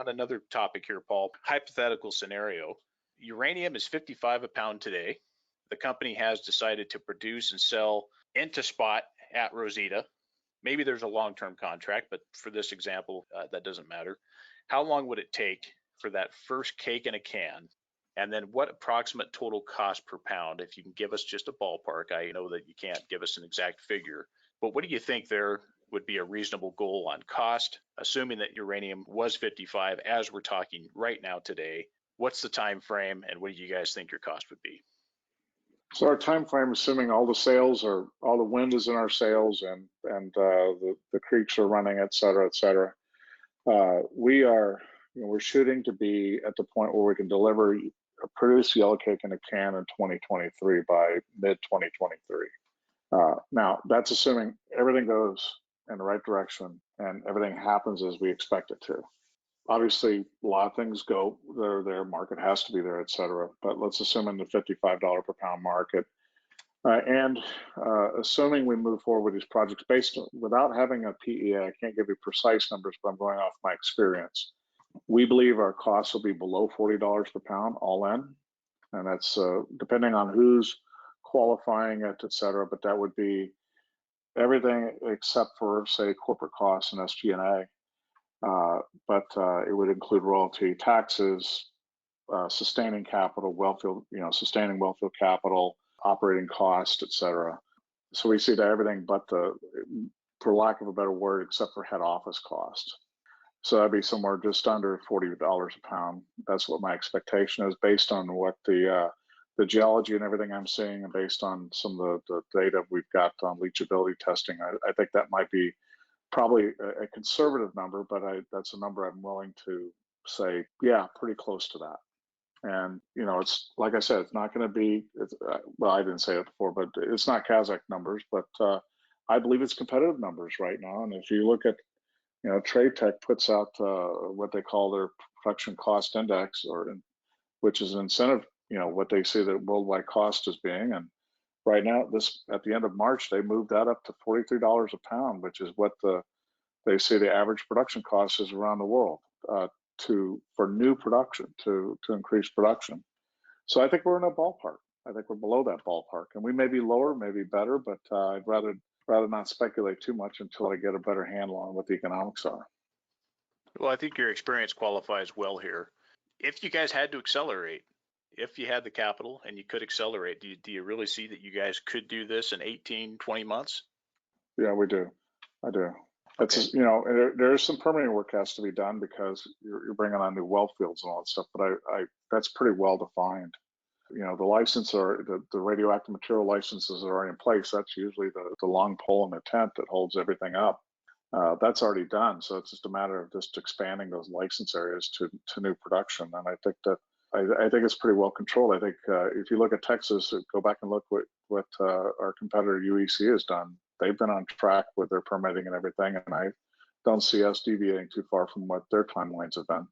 on another topic here, Paul. Hypothetical scenario. Uranium is 55 a pound today. The company has decided to produce and sell into spot at Rosita. Maybe there's a long-term contract, but for this example, that doesn't matter. How long would it take for that first cake in a can? And then what approximate total cost per pound, if you can give us just a ballpark? I know that you can't give us an exact figure, but what do you think there would be a reasonable goal on cost, assuming that uranium was 55 as we're talking right now today? What's the time frame, and what do you guys think your cost would be? So our time frame, assuming all the sales are, all the wind is in our sails, and the creeks are running, et cetera, we're shooting to be at the point where we can produce yellow cake in a can in 2023 by mid 2023. Now that's assuming everything goes in the right direction and everything happens as we expect it to. Obviously, a lot of things go their market has to be there, et cetera. But let's assume in the $55 per pound market, and assuming we move forward with these projects without having a PEA, I can't give you precise numbers, but I'm going off my experience. We believe our costs will be below $40 per pound all in, and that's depending on who's qualifying it, et cetera. But that would be everything except for, say, corporate costs and SG&A. But it would include royalty, taxes, sustaining capital, sustaining wellfield capital, operating cost, et cetera. So we see that everything but for lack of a better word, except for head office cost. So that'd be somewhere just under $40 a pound. That's what my expectation is, based on what the geology and everything I'm seeing, and based on some of the data we've got on leachability testing. I think that might be probably a conservative number, but that's a number I'm willing to say, yeah, pretty close to that. And, it's like I said, it's not going to be, well, I didn't say it before, but it's not Kazakh numbers, but I believe it's competitive numbers right now. And if you look at, Trade Tech puts out what they call their production cost index, which is an incentive, what they see the worldwide cost as being. And right now, at the end of March, they moved that up to $43 a pound, which is what they say the average production cost is around the world for new production, to increase production. So I think we're in a ballpark. I think we're below that ballpark, and we may be lower, maybe better, but I'd rather not speculate too much until I get a better handle on what the economics are. Well, I think your experience qualifies well here. If you guys had to accelerate, if you had the capital and you could accelerate, do you really see that you guys could do this in 18, 20 months? Yeah, we do. I do. Okay. It's, there's some permitting work has to be done because you're bringing on new well fields and all that stuff, but that's pretty well defined. The license, or the radioactive material licenses are already in place. That's usually the long pole in the tent that holds everything up. That's already done. So it's just a matter of just expanding those license areas to new production. And I think that I think it's pretty well controlled. I think if you look at Texas, go back and look what our competitor UEC has done. They've been on track with their permitting and everything, and I don't see us deviating too far from what their timelines have been.